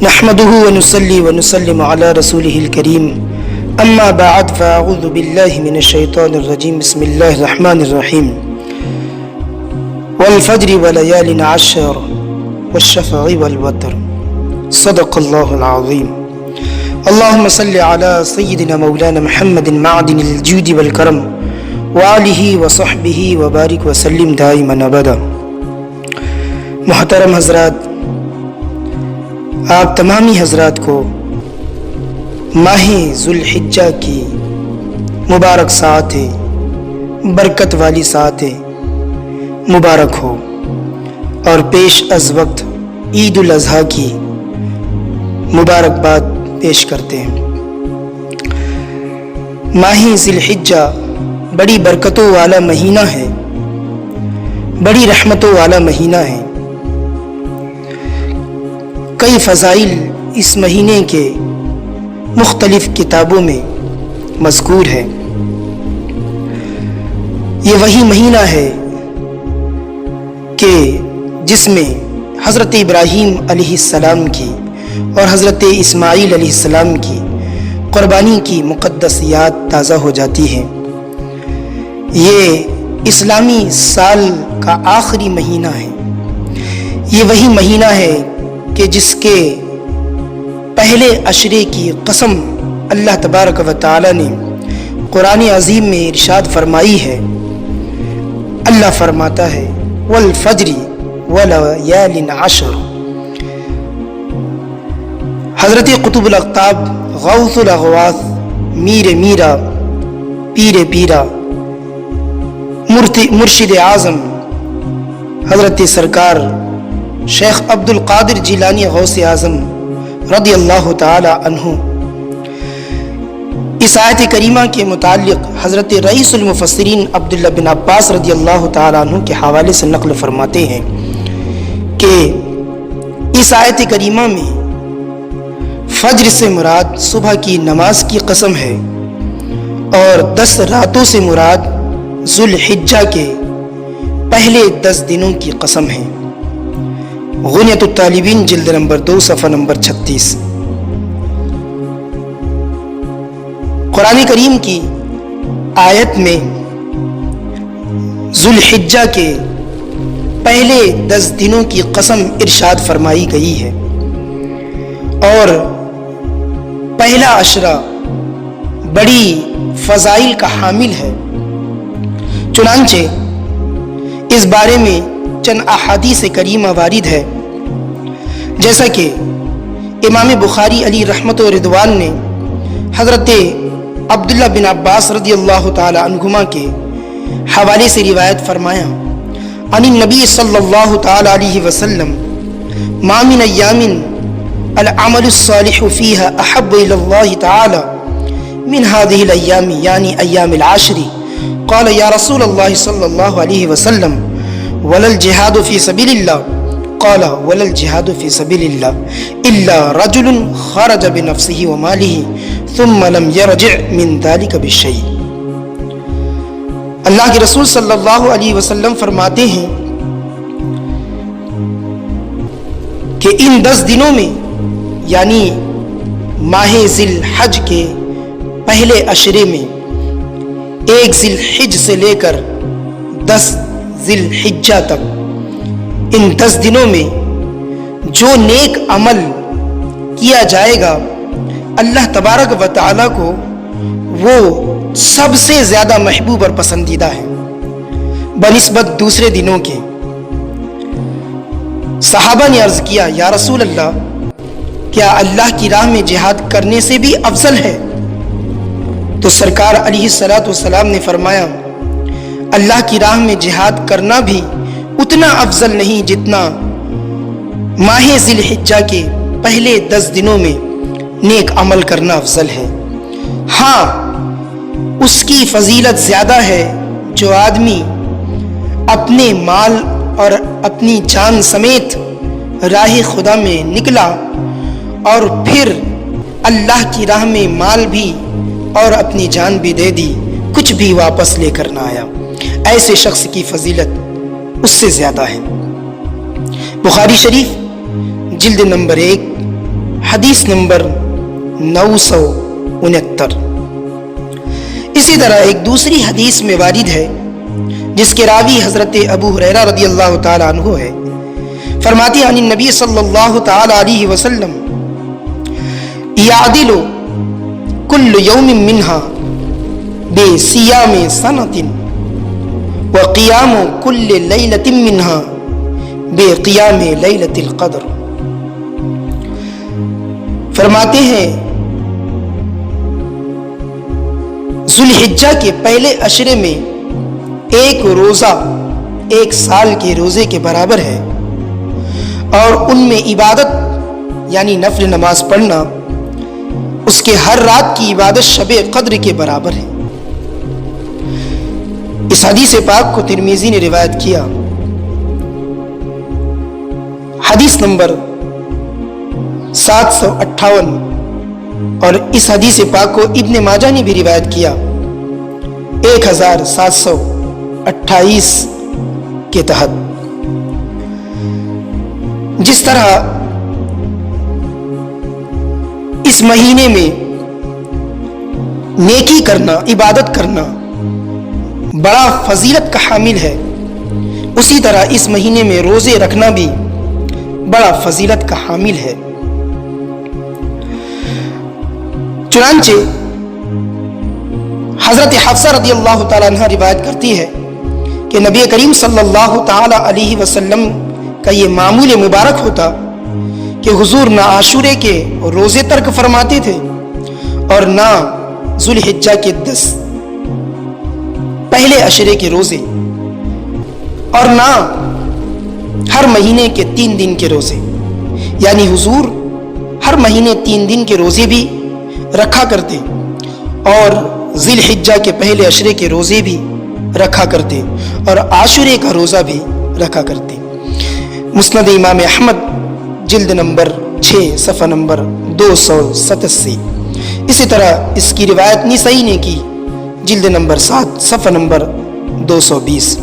نحمده ونصلي ونسلم على رسوله الكريم اما بعد فاعوذ بالله من الشيطان الرجيم بسم الله الرحمن الرحيم والفجر وليال عشر والشفع والوتر صدق الله العظيم اللهم صل على سيدنا مولانا محمد معدن الجود والكرم وآلہ وصحبہ وبارک وسلم دائما ابدا۔ محترم حضرات، آپ تمامی حضرات کو ماہ ذوالحجہ کی مبارک ساعتیں، برکت والی ساعتیں مبارک ہو، اور پیش از وقت عید الاضحیٰ کی مبارکباد پیش کرتے ہیں۔ ماہ ذوالحجہ بڑی برکتوں والا مہینہ ہے، بڑی رحمتوں والا مہینہ ہے۔ کئی فضائل اس مہینے کے مختلف کتابوں میں مذکور ہے۔ یہ وہی مہینہ ہے کہ جس میں حضرت ابراہیم علیہ السلام کی اور حضرت اسماعیل علیہ السلام کی قربانی کی مقدس یاد تازہ ہو جاتی ہے۔ یہ اسلامی سال کا آخری مہینہ ہے۔ یہ وہی مہینہ ہے کہ جس کے پہلے عشرے کی قسم اللہ تبارک و تعالی نے قرآن عظیم میں ارشاد فرمائی ہے۔ اللہ فرماتا ہے والفجر ولیال عشر۔ حضرت قطب الاقطاب غوث الاغواث میر میرا پیر پیرا مرشد اعظم حضرت سرکار شیخ عبد القادر جیلانی غوث اعظم رضی اللہ تعالی عنہ اس آیت کریمہ کے متعلق حضرت رئیس المفسرین عبداللہ بن عباس رضی اللہ تعالی عنہ کے حوالے سے نقل فرماتے ہیں کہ اس آیت کریمہ میں فجر سے مراد صبح کی نماز کی قسم ہے، اور 10 راتوں سے مراد ذوالحجہ کے پہلے 10 دنوں کی قسم ہے۔ غنیۃ الطالبین جلد نمبر 2 صفحہ نمبر 36۔ قرآن کریم کی آیت میں ذوالحجہ کے پہلے 10 دنوں کی قسم ارشاد فرمائی گئی ہے، اور پہلا عشرہ بڑی فضائل کا حامل ہے۔ چنانچہ اس بارے میں چند احادیث کریمہ وارد ہے، جیسا کہ امام بخاری علی رحمت و رضوان نے حضرت عبداللہ بن عباس رضی اللہ تعالی عنہما کے حوالے سے روایت فرمایا، عن النبی صلی اللہ تعالی علیہ وسلم ما من ایام العمل الصالح فیہا احب الی اللہ تعالی من هذه الایام یعنی ایام العشر۔ قال یا رسول اللہ صلی اللہ علیہ وسلم ولا الجہاد فی سبیل اللہ؟ قال ولا الجہاد فی سبیل اللہ الا رجل خرج بنفسہ ومالہ ثم لم يرجع من ذلك بشیء۔ اللہ کے رسول صلی اللہ علیہ وسلم فرماتے ہیں کہ ان 10 دنوں میں یعنی ماہ ذی الحج کے پہلے عشرے میں 1 ذی الحج سے لے کر 10 ذی الحجہ تک، ان 10 دنوں میں جو نیک عمل کیا جائے گا اللہ تبارک و تعالیٰ کو وہ سب سے زیادہ محبوب اور پسندیدہ ہے بنسبت دوسرے دنوں کے۔ صحابہ نے عرض کیا یا رسول اللہ، کیا اللہ کی راہ میں جہاد کرنے سے بھی افضل ہے؟ تو سرکار علیہ الصلوۃ والسلام نے فرمایا اللہ کی راہ میں جہاد کرنا بھی اتنا افضل نہیں جتنا ماہ ذی الحجہ کے پہلے 10 دنوں میں نیک عمل کرنا افضل ہے۔ ہاں، اس کی فضیلت زیادہ ہے جو آدمی اپنے مال اور اپنی جان سمیت راہ خدا میں نکلا اور پھر اللہ کی راہ میں مال بھی اور اپنی جان بھی دے دی، کچھ بھی واپس لے کر نہ آیا، ایسے شخص کی فضیلت اس سے زیادہ ہے۔ بخاری شریف جلد نمبر 1 حدیث نمبر 969۔ اسی طرح ایک دوسری حدیث میں وارد ہے جس کے راوی حضرت ابو ہریرہ رضی اللہ تعالی عنہ ہے، فرماتے ہیں عن النبی صلی اللہ تعالی علیہ وسلم یعدل کل یوم منہا بصیام سنۃ وقیام کل لیلۃ منہا بقیام لیلۃ القدر۔ فرماتے ہیں ذوالحجہ کے پہلے عشرے میں ایک روزہ ایک سال کے روزے کے برابر ہے، اور ان میں عبادت یعنی نفل نماز پڑھنا اس کے ہر رات کی عبادت شب قدر کے برابر ہے۔ اس حدیث پاک کو ترمذی نے روایت کیا۔ حدیث نمبر 758، اور اس حدیث پاک کو ابن ماجہ نے بھی روایت کیا 1728 کے تحت۔ جس طرح اس مہینے میں نیکی کرنا، عبادت کرنا بڑا فضیلت کا حامل ہے، اسی طرح اس مہینے میں روزے رکھنا بھی بڑا فضیلت کا حامل ہے۔ چنانچہ حضرت حفصہ رضی اللہ تعالیٰ عنہ روایت کرتی ہے کہ نبی کریم صلی اللہ تعالی علیہ وسلم کا یہ معمول مبارک ہوتا کہ حضور نہ عاشورے کے روزے ترک فرماتے تھے اور نہ ذوالحجہ کے 10 پہلے عشرے کے روزے، اور نہ ہر مہینے کے 3 دن کے روزے، یعنی حضور ہر مہینے 3 دن کے روزے بھی رکھا کرتے اور ذی الحجہ کے پہلے عشرے کے روزے بھی رکھا کرتے اور عاشورے کا روزہ بھی رکھا کرتے۔ مسند امام احمد جلد نمبر 6 صفحہ نمبر 287۔ اسی طرح اس کی روایت نسائی نے کی جلد نمبر 7 صفحہ نمبر 220۔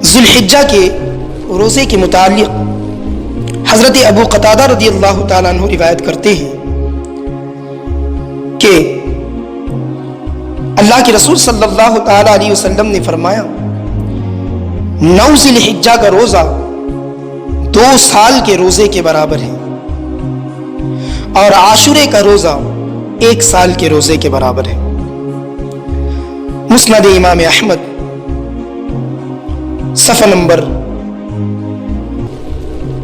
ذوالحجہ کے روزے کے متعلق حضرت ابو قتادہ رضی اللہ تعالیٰ عنہ روایت کرتے ہیں کہ اللہ کے رسول صلی اللہ تعالی علیہ وسلم نے فرمایا 9 ذی الحجہ کا روزہ 2 سال کے روزے کے برابر ہے، اور عاشورے کا روزہ 1 سال کے روزے کے برابر ہے۔ مسند امام احمد صفحہ نمبر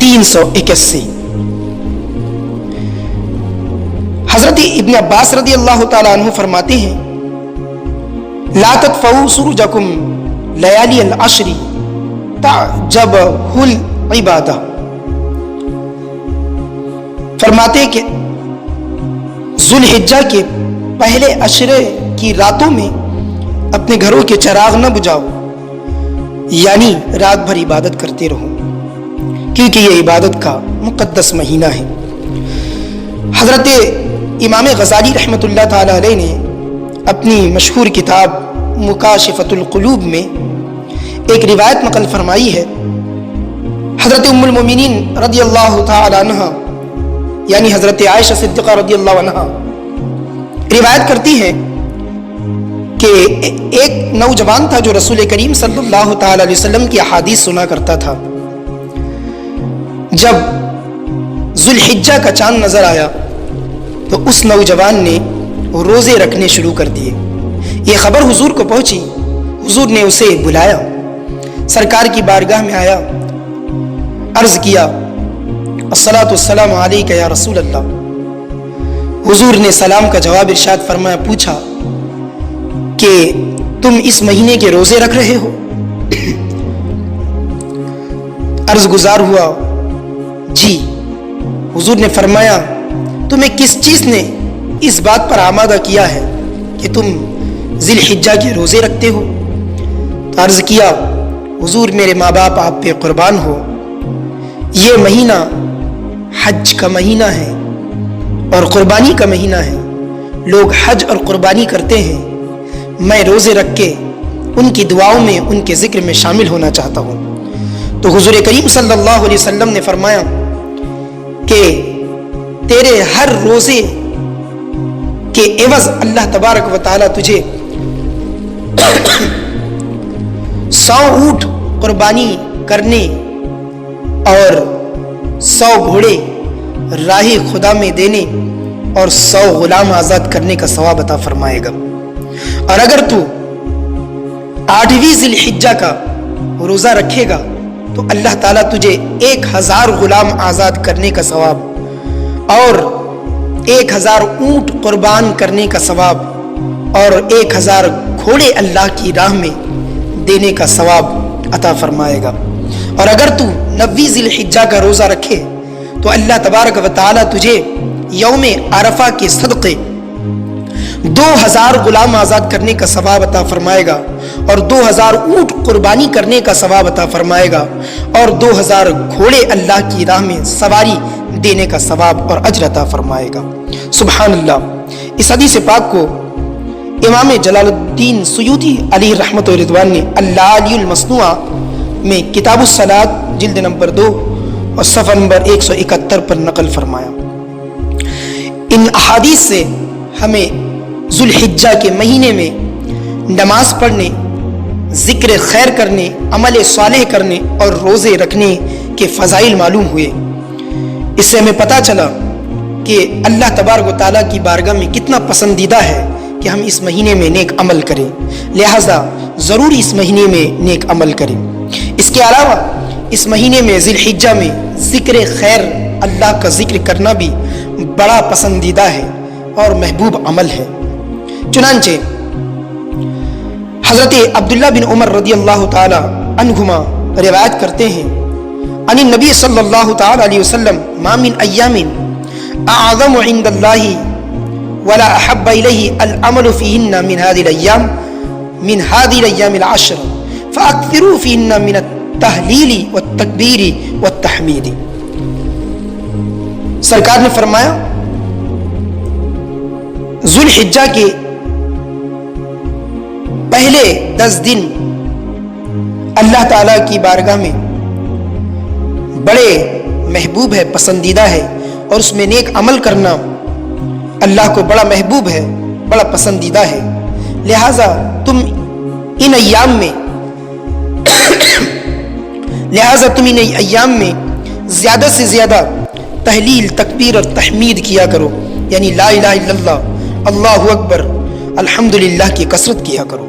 381۔ حضرت ابن عباس رضی اللہ تعالی عنہ فرماتے ہیں لا تدفعوا سروجکم لیالی العشر تعجبہ العبادہ۔ فرماتے کہ ذوالحجہ کے پہلے عشرے کی راتوں میں اپنے گھروں کے چراغ نہ بجھاؤ، یعنی رات بھر عبادت کرتے رہو، کیونکہ یہ عبادت کا مقدس مہینہ ہے۔ حضرت امام غزالی رحمۃ اللہ تعالی علیہ نے اپنی مشہور کتاب مکاشفۃ القلوب میں ایک روایت نقل فرمائی ہے۔ حضرت ام المومنین رضی اللہ تعالی عنہ یعنی حضرت عائشہ صدیقہ رضی اللہ عنہ روایت کرتی ہے کہ ایک نوجوان تھا جو رسول کریم صلی اللہ تعالی علیہ وسلم کی احادیث سنا کرتا تھا۔ جب ذوالحجہ کا چاند نظر آیا تو اس نوجوان نے روزے رکھنے شروع کر دیے۔ یہ خبر حضور کو پہنچی، حضور نے اسے بلایا، سرکار کی بارگاہ میں آیا، عرض کیا الصلاۃ والسلام علیک یا رسول اللہ۔ حضور نے سلام کا جواب ارشاد فرمایا، پوچھا کہ تم اس مہینے کے روزے رکھ رہے ہو؟ عرض گزار ہوا جی۔ حضور نے فرمایا تمہیں کس چیز نے اس بات پر آمادہ کیا ہے کہ تم ذی الحجہ کے روزے رکھتے ہو؟ تو عرض کیا حضور میرے ماں باپ آپ پہ قربان ہو، یہ مہینہ حج کا مہینہ ہے اور قربانی کا مہینہ ہے، لوگ حج اور قربانی کرتے ہیں، میں روزے رکھ کے ان کی دعاؤں میں ان کے ذکر میں شامل ہونا چاہتا ہوں۔ تو حضور کریم صلی اللہ علیہ وسلم نے فرمایا کہ تیرے ہر روزے کے عوض اللہ تبارک و تعالیٰ تجھے 100 اونٹ قربانی کرنے اور 100 گھوڑے راہ خدا میں دینے اور 100 غلام آزاد کرنے کا ثواب عطا فرمائے گا۔ اور اگر تو 8ویں ذی الحجہ کا روزہ رکھے گا تو اللہ تعالیٰ تجھے 1000 غلام آزاد کرنے کا ثواب اور 1000 اونٹ قربان کرنے کا ثواب اور 1000 گھوڑے اللہ کی راہ میں دینے کا ثواب عطا فرمائے گا۔ اور اگر تو 9ویں ذی الحجہ کا روزہ رکھے تو اللہ تبارک و تعالیٰ تجھے یوم عرفہ کے صدقے 2000 غلام آزاد کرنے کا ثواب عطا فرمائے گا اور 2000 اونٹ قربانی کرنے کا ثواب عطا فرمائے گا اور 2000 گھوڑے اللہ کی راہ میں سواری دینے کا ثواب اور اجر عطا فرمائے گا۔ سبحان اللہ۔ اس حدیث پاک کو امام جلال الدین سیوطی علیہ رحمت و رضوان نے اللآلی المصنوعہ میں کتاب الصلاۃ جلد نمبر 2 اور صفحہ نمبر 171 پر نقل فرمایا۔ ان احادیث سے ہمیں ذو الحجہ کے مہینے میں نماز پڑھنے، ذکر خیر کرنے، عمل صالح کرنے اور روزے رکھنے کے فضائل معلوم ہوئے۔ اس سے ہمیں پتہ چلا کہ اللہ تبارک و تعالیٰ کی بارگاہ میں کتنا پسندیدہ ہے کہ ہم اس مہینے میں نیک عمل کریں، لہٰذا ضرور اس مہینے میں نیک عمل کریں۔ اس کے علاوہ اس مہینے میں ذی الحجہ میں ذکر خیر، اللہ کا ذکر کرنا بھی بڑا پسندیدہ ہے اور محبوب عمل ہے۔ چنانچہ حضرت عبداللہ بن عمر رضی اللہ تعالی عنہما روایت کرتے ہیں عن النبی صلی اللہ تعالی علیہ وسلم ما من ایام اعظم عند اللہ ولا احب الیہ العمل فیہن من هذه الايام العشر فاکثروا فیہن من التہلیل والتکبیر والتحمید۔ سرکار نے فرمایا ذو الحجہ کے پہلے 10 دن اللہ تعالیٰ کی بارگاہ میں بڑے محبوب ہے، پسندیدہ ہے، اور اس میں نیک عمل کرنا اللہ کو بڑا محبوب ہے، بڑا پسندیدہ ہے۔ لہٰذا تم ان ایام میں زیادہ سے زیادہ تحلیل، تکبیر اور تحمید کیا کرو، یعنی لا الہ الا اللہ، اللہ اکبر، الحمدللہ کی کثرت کیا کرو۔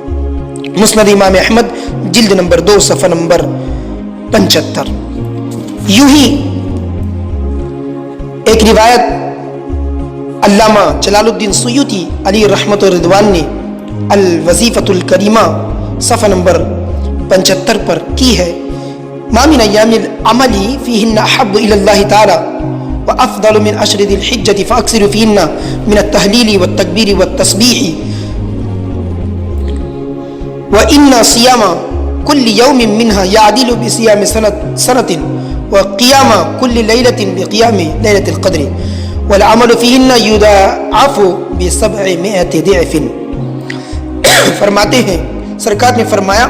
مسند امام احمد جلد نمبر 2 صفحہ نمبر 75۔ یوں ہی ایک روایت علامہ جلال الدین سیوطی علی رحمت و رضوان نے الوظیفۃ الکریمہ صفحہ نمبر 75 پر کی ہے، ما من ایام العمل فیہن احب الی اللہ تعالی وافضل من عشر ذی الحجۃ فاکثروا فیہن من التہلیل والتکبیر والتسبیح وان صیام کل یوم منها یعدل بصیام سنۃ وقیام کل لیلۃ بقیام لیلۃ القدر والعمل فیہن یضاعف ب700 ضعف۔ فرماتے ہیں سرکار نے فرمایا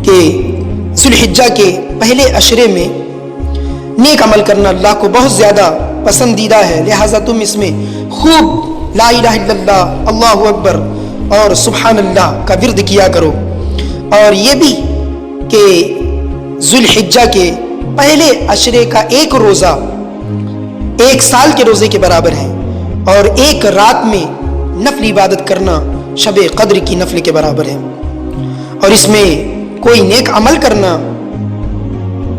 کہ ذو الحجہ کے پہلے عشرے میں نیک عمل کرنا اللہ کو بہت زیادہ پسندیدہ ہے، لہٰذا تم اس میں خوب لا الہ الا اللہ، اللہ اکبر اور سبحان اللہ کا ورد کیا کرو۔ اور یہ بھی کہ ذو الحجہ کے پہلے عشرے کا ایک روزہ 1 سال کے روزے کے برابر ہے، اور ایک رات میں نفل عبادت کرنا شب قدر کی نفل کے برابر ہے، اور اس میں کوئی نیک عمل کرنا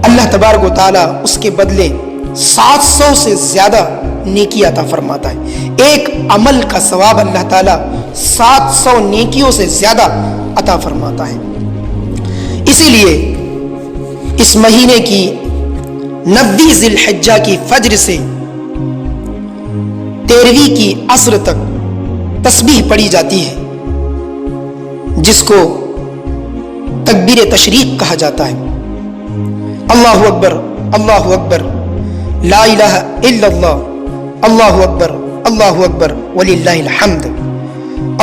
اللہ تبارک و تعالیٰ اس کے بدلے 700 سے زیادہ نیکی عطا فرماتا ہے۔ ایک عمل کا ثواب اللہ تعالیٰ 700 نیکیوں سے زیادہ عطا فرماتا ہے۔ اسی لیے اس مہینے کی 9ویں ذی الحجہ کی فجر سے 13ویں کی عصر تک تسبیح پڑھی جاتی ہے، جس کو تکبیر تشریق کہا جاتا ہے۔ اللہ اکبر، اللہ اکبر، لا الہ الا اللہ، اللہ اکبر، اللہ اکبر وللہ الحمد،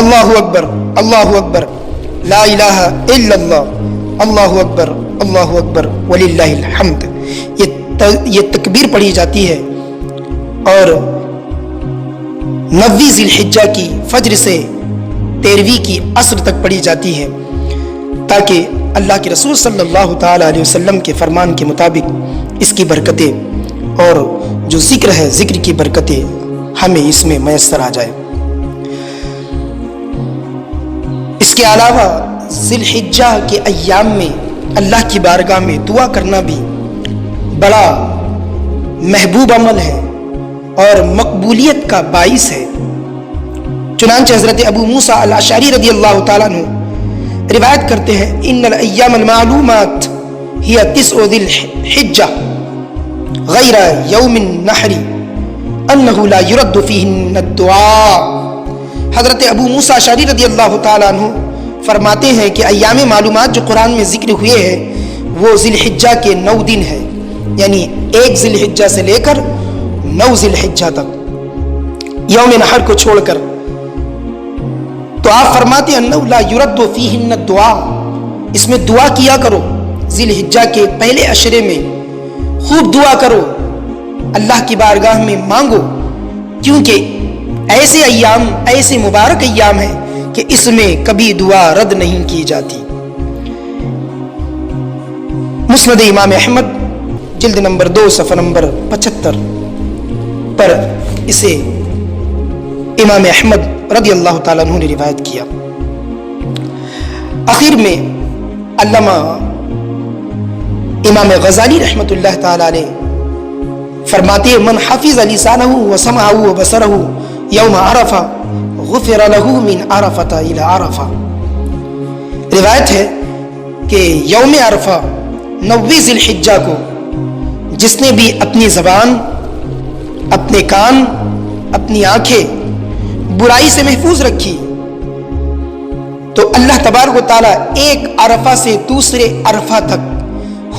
اللہ اکبر، اللہ اکبر، لا الہ الا اللہ، اللہ اکبر، اللہ اکبر وللہ الحمد۔ یہ تکبیر پڑھی جاتی ہے اور 9 ذی الحجہ کی فجر سے 13 کی عصر تک پڑھی جاتی ہے، تاکہ اللہ کے رسول صلی اللہ تعالی علیہ وسلم کے فرمان کے مطابق اس کی برکتیں اور جو ذکر ہے ذکر کی برکتیں ہمیں اس میں میسر آ جائے۔ اس کے علاوہ ذی الحجہ کے ایام میں اللہ کی بارگاہ میں دعا کرنا بھی بڑا محبوب عمل ہے اور مقبولیت کا باعث ہے۔ چنانچہ حضرت ابو موسیٰ الاشعری رضی اللہ تعالیٰ عنہ روایت کرتے ہیں ان الایام المعلومات ہی 9 ذی الحجہ غیر یوم النحر انہ لا یرد فیہن الدعاء۔ حضرت ابو موسیٰ اشعری رضی اللہ تعالیٰ عنہ فرماتے ہیں کہ ایام معلومات جو قرآن میں ذکر ہوئے ہیں وہ ذی الحجہ کے 9 دن ہے، یعنی 1 ذی الحجہ سے لے کر 9 ذی الحجہ تک، یوم نحر کو چھوڑ کر۔ تو آپ فرماتے ہیں انہ لا یرد فیہن الدعاء، اس میں دعا کیا کرو، ذی الحجہ کے پہلے عشرے میں خوب دعا کرو، اللہ کی بارگاہ میں مانگو، کیونکہ ایسے ایام، ایسے مبارک ایام ہیں کہ اس میں کبھی دعا رد نہیں کی جاتی۔ مسند امام احمد جلد نمبر 2 صفحہ نمبر 75 پر اسے امام احمد رضی اللہ تعالیٰ عنہ نے روایت کیا۔ آخر میں علامہ امام غزالی رحمۃ اللہ تعالیٰ علیہ فرماتے ہیں من حفظ لسانہ وسمعہ وبصرہ یوم عرفہ غفر لہ من عرفۃ الی عرفہ۔ روایت ہے کہ یوم عرفہ 9 ذی الحجہ کو جس نے بھی اپنی زبان، اپنے کان، اپنی آنکھیں برائی سے محفوظ رکھی تو اللہ تبارک و تعالیٰ ایک عرفہ سے دوسرے عرفہ تک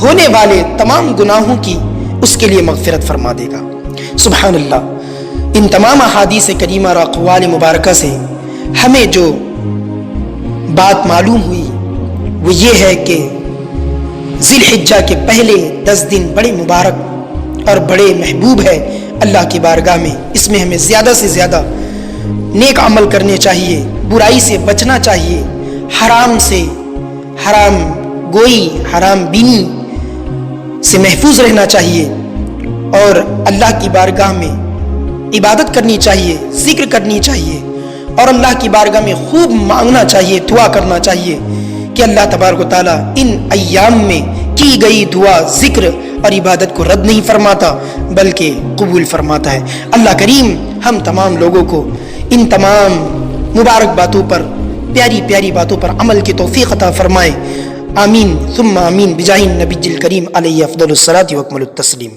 ہونے والے تمام گناہوں کی اس کے لیے مغفرت فرما دے گا۔ سبحان اللہ۔ ان تمام احادیث کریمہ اور اقوال مبارکہ سے ہمیں جو بات معلوم ہوئی وہ یہ ہے کہ ذی الحجہ کے پہلے 10 دن بڑے مبارک اور بڑے محبوب ہے اللہ کی بارگاہ میں۔ اس میں ہمیں زیادہ سے زیادہ نیک عمل کرنے چاہیے، برائی سے بچنا چاہیے، حرام سے، حرام گوئی، حرام بینی سے محفوظ رہنا چاہیے، اور اللہ کی بارگاہ میں عبادت کرنی چاہیے، ذکر کرنی چاہیے، اور اللہ کی بارگاہ میں خوب مانگنا چاہیے، دعا کرنا چاہیے کہ اللہ تبارک و تعالیٰ ان ایام میں کی گئی دعا، ذکر اور عبادت کو رد نہیں فرماتا بلکہ قبول فرماتا ہے۔ اللہ کریم ہم تمام لوگوں کو ان تمام مبارک باتوں پر، پیاری پیاری باتوں پر عمل کی توفیق عطا فرمائے۔ آمین ثم آمین بجاہ النبی الکریم علیہ افضل الصلاۃ و اکمل التسلیم۔